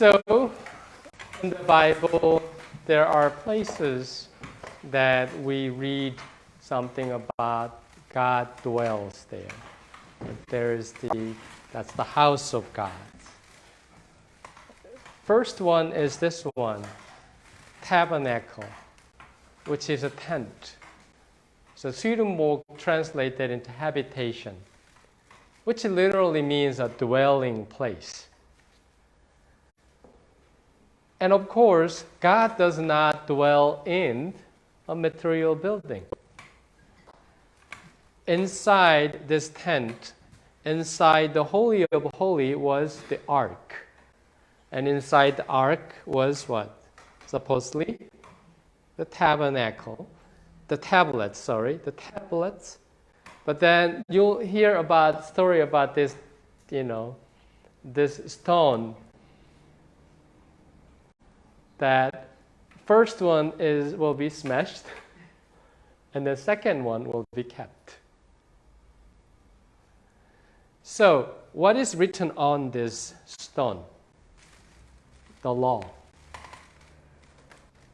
So, in the Bible, there are places that we read something about God dwells there. That's the house of God. First one is this one, tabernacle, which is a tent. So Swedenborg translated into habitation, which literally means a dwelling place. And of course, God does not dwell in a material building. Inside this tent, inside the Holy of Holies was the ark. And inside the ark was what? Supposedly, the tabernacle. The tablets. But then you'll hear about story about this, this stone. That first one will be smashed, and the second one will be kept. So, what is written on this stone? The law,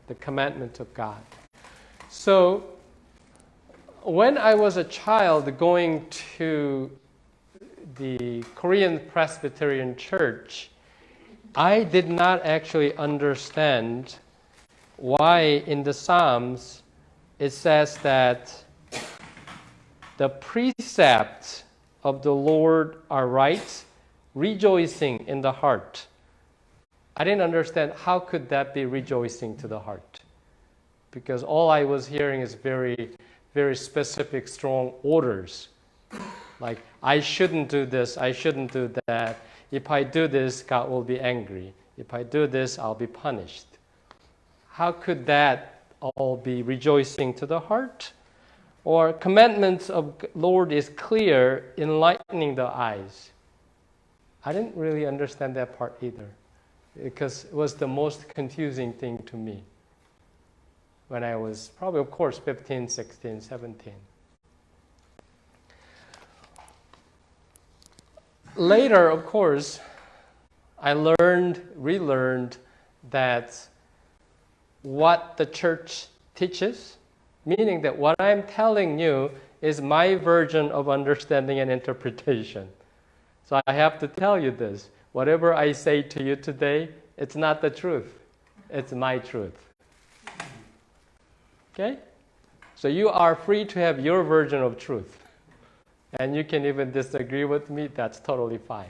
the commandment of God. So, when I was a child going to the Korean Presbyterian Church, I did not actually understand why in the Psalms it says that the precepts of the Lord are right, rejoicing in the heart. I didn't understand how could that be rejoicing to the heart, because all I was hearing is very, very specific, strong orders. Like, I shouldn't do this, I shouldn't do that. If I do this, God will be angry. If I do this, I'll be punished. How could that all be rejoicing to the heart? Or commandments of Lord is clear, enlightening the eyes. I didn't really understand that part either, because it was the most confusing thing to me when I was probably, of course, 15, 16, 17. Later, of course, I relearned that what the church teaches, meaning that what I'm telling you is my version of understanding and interpretation. So I have to tell you this. Whatever I say to you today, it's not the truth. It's my truth. Okay? So you are free to have your version of truth. And you can even disagree with me, that's totally fine.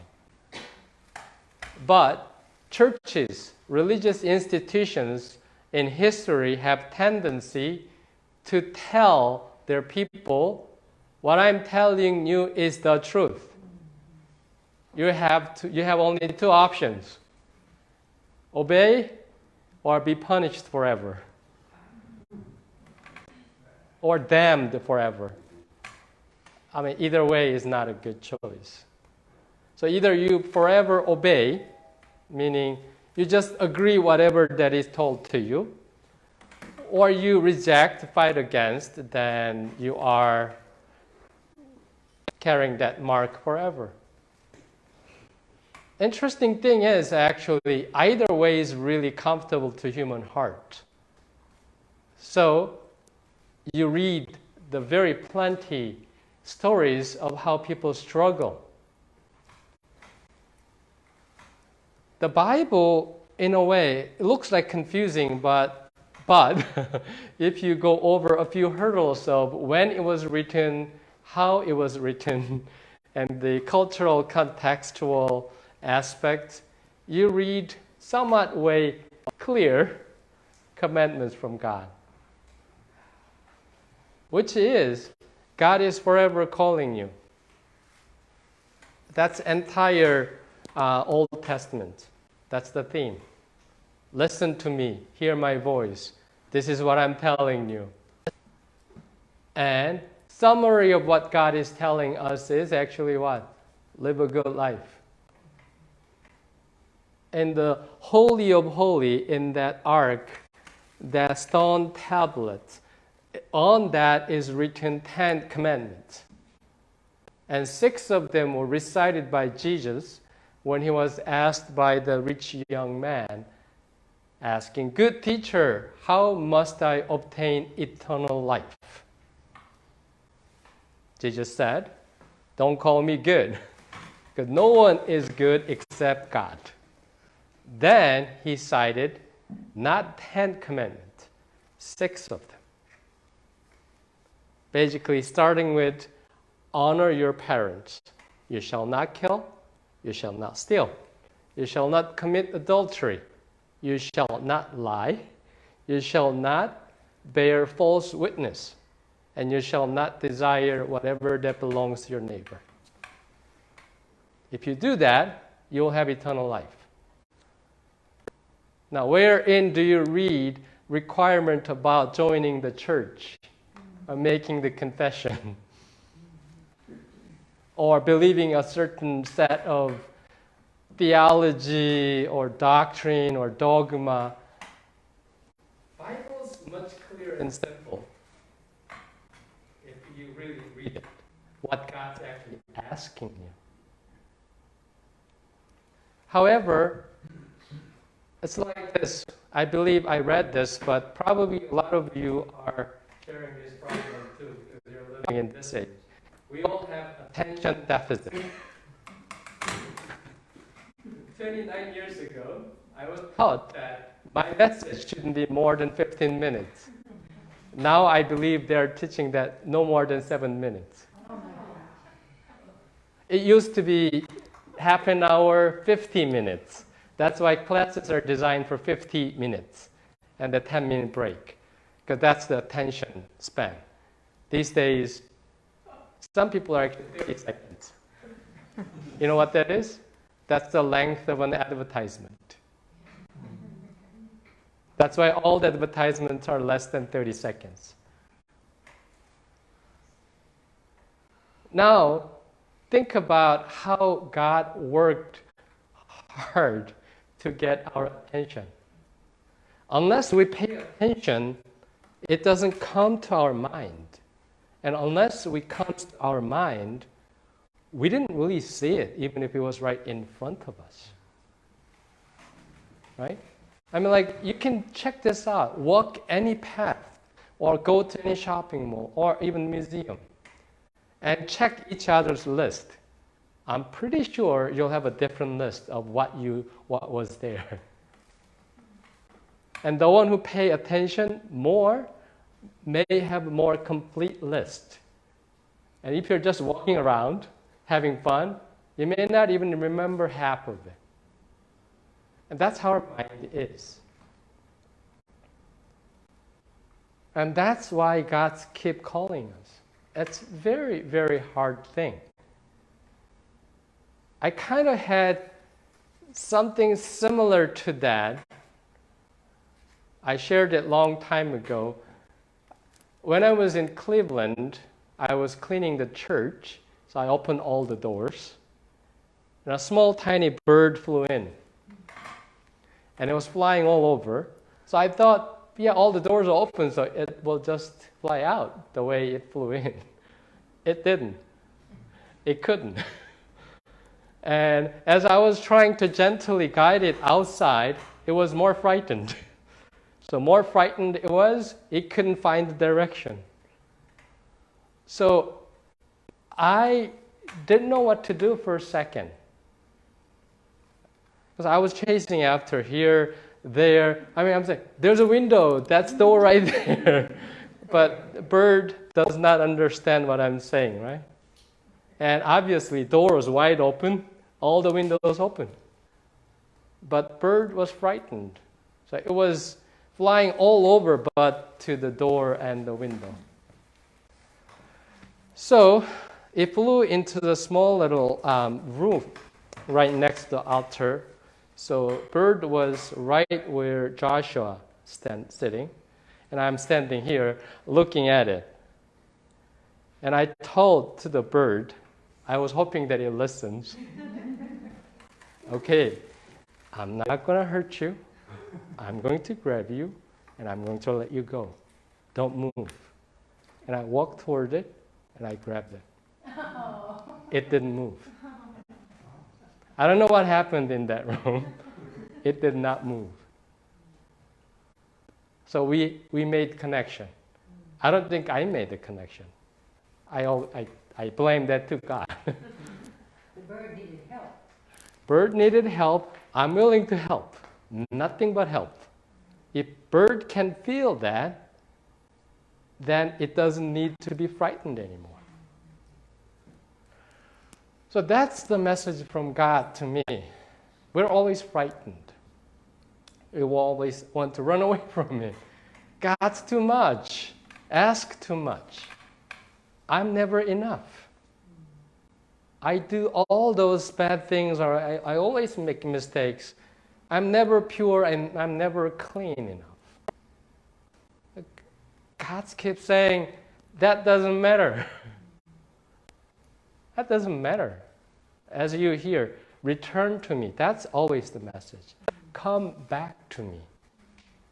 But churches, religious institutions in history have tendency to tell their people, what I'm telling you is the truth. You have only two options. Obey or be punished forever. Or damned forever. I mean, either way is not a good choice. So either you forever obey, meaning you just agree whatever that is told to you, or you reject, fight against, then you are carrying that mark forever. Interesting thing is, actually, either way is really comfortable to human heart. So you read the very plenty stories of how people struggle. The Bible, in a way, it looks like confusing, but if you go over a few hurdles of when it was written, how it was written, and the cultural contextual aspect, you read somewhat way clear commandments from God, which is God is forever calling you. That's entire Old Testament. That's the theme. Listen to me. Hear my voice. This is what I'm telling you. And summary of what God is telling us is actually what? Live a good life. And the Holy of Holies in that ark, that stone tablet, on that is written 10 commandments. And 6 of them were recited by Jesus. when he was asked by the rich young man, asking, "Good teacher, how must I obtain eternal life?" Jesus said, "Don't call me good, because no one is good except God." Then he cited not 10 commandments, 6 of them. Basically, starting with honor your parents. You shall not kill. You shall not steal. You shall not commit adultery. You shall not lie. You shall not bear false witness. And you shall not desire whatever that belongs to your neighbor. If you do that, you will have eternal life. Now, wherein do you read requirement about joining the church or making the confession or believing a certain set of theology or doctrine or dogma? Bible is much clearer and simple if you really read it, what God's actually asking you. However, it's like this. I believe I read this, but probably a lot of you are sharing this problem too because you're living in this age. We all have attention deficit. 29 years ago, I was taught that my message shouldn't be more than 15 minutes. Now I believe they're teaching that no more than 7 minutes. It used to be half an hour, 50 minutes. That's why classes are designed for 50 minutes and a 10-minute break, because that's the attention span. These days, some people are actually 30 seconds. You know what that is? That's the length of an advertisement. That's why all the advertisements are less than 30 seconds. Now, think about how God worked hard to get our attention. Unless we pay attention, it doesn't come to our mind. And unless we come to our mind, we didn't really see it, even if it was right in front of us. Right? I mean, like, you can check this out. Walk any path, or go to any shopping mall, or even museum, and check each other's list. I'm pretty sure you'll have a different list of what was there. And the one who pay attention more may have a more complete list. And if you're just walking around, having fun, you may not even remember half of it. And that's how our mind is. And that's why God keeps calling us. It's a very, very hard thing. I kind of had something similar to that. I shared it a long time ago. When I was in Cleveland, I was cleaning the church, so I opened all the doors. And a small, tiny bird flew in. And it was flying all over. So I thought, yeah, all the doors are open, so it will just fly out the way it flew in. It didn't. It couldn't. And as I was trying to gently guide it outside, it was more frightened. So more frightened it was, it couldn't find the direction. So I didn't know what to do for a second. Because I was chasing after here, there. I mean, I'm saying, there's a window, that's the door right there. But the bird does not understand what I'm saying, right? And obviously, door was wide open, all the windows open. But bird was frightened. So it was flying all over but to the door and the window. So it flew into the small little room right next to the altar. So bird was right where Joshua sitting, and I'm standing here looking at it. And I told to the bird, I was hoping that it listens. Okay, I'm not going to hurt you. I'm going to grab you, and I'm going to let you go. Don't move. And I walked toward it, and I grabbed it. Oh. It didn't move. I don't know what happened in that room. It did not move. So we made connection. I don't think I made the connection. I blame that to God. The bird needed help. Bird needed help. I'm willing to help. Nothing but help. If bird can feel that, then it doesn't need to be frightened anymore. So that's the message from God to me. We're always frightened. We always want to run away from it. God's too much. Ask too much. I'm never enough. I do all those bad things, or I always make mistakes. I'm never pure and I'm never clean enough. God keeps saying, that doesn't matter. That doesn't matter. As you hear, return to me. That's always the message. Come back to me.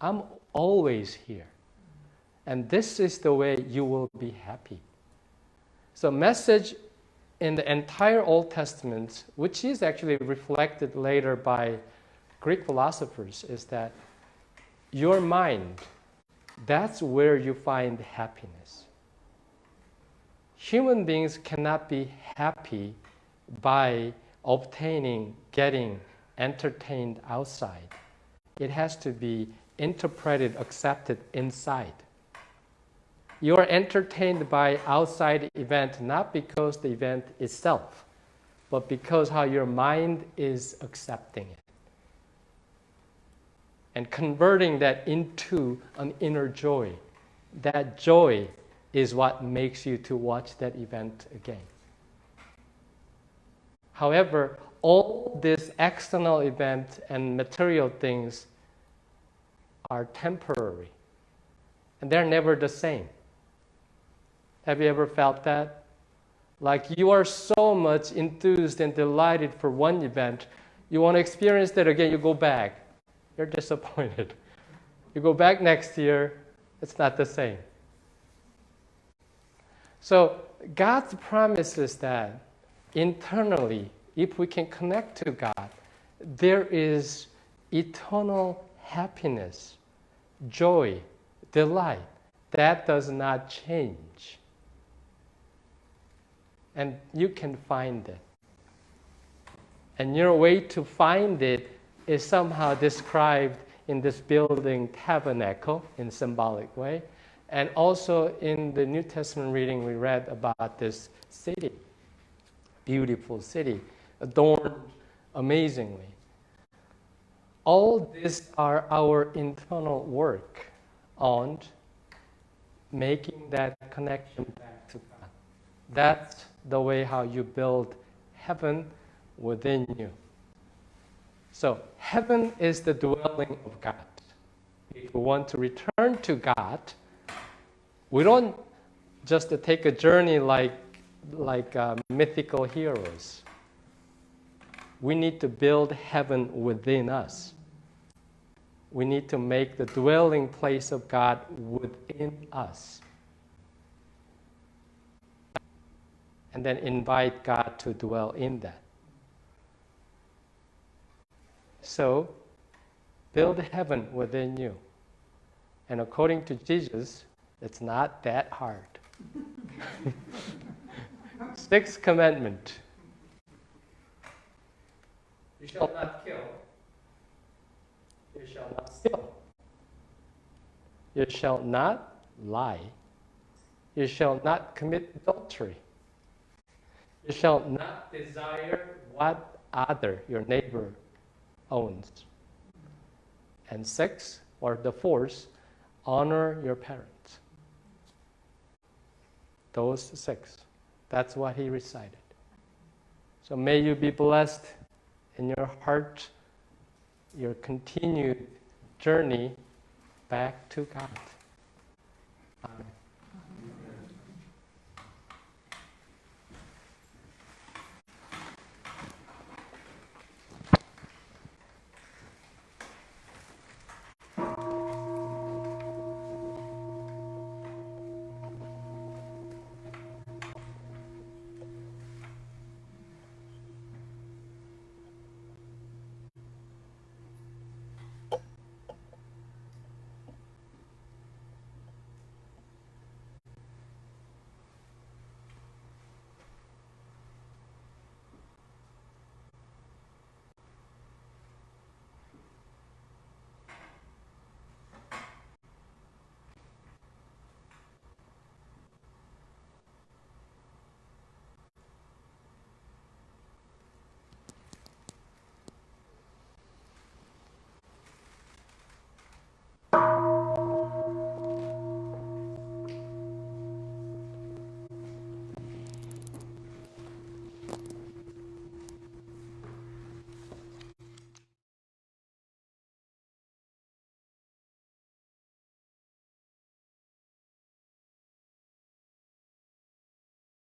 I'm always here. And this is the way you will be happy. So message in the entire Old Testament, which is actually reflected later by Greek philosophers, is that your mind, that's where you find happiness. Human beings cannot be happy by obtaining, getting entertained outside. It has to be interpreted, accepted inside. You are entertained by outside event not because the event itself, but because how your mind is accepting it and converting that into an inner joy. That joy is what makes you to watch that event again. However, all these external events and material things are temporary, and they're never the same. Have you ever felt that? Like you are so much enthused and delighted for one event, you want to experience that again, you go back. You're disappointed. You go back next year, it's not the same. So God's promise is that internally, if we can connect to God, there is eternal happiness, joy, delight. That does not change. And you can find it. And your way to find it is somehow described in this building tabernacle in symbolic way. And also in the New Testament reading, we read about this city, beautiful city, adorned amazingly. All these are our internal work on making that connection back to God. That's the way how you build heaven within you. So heaven is the dwelling of God. If we want to return to God, we don't just take a journey like mythical heroes. We need to build heaven within us. We need to make the dwelling place of God within us. And then invite God to dwell in that. So, build heaven within you. And according to Jesus, it's not that hard. Sixth commandment. You shall not kill. You shall not steal. You shall not lie. You shall not commit adultery. You shall not desire what other, your neighbor, owns. And six, or the fourth, honor your parents. Those six. That's what he recited. So may you be blessed in your heart, your continued journey back to God. Amen.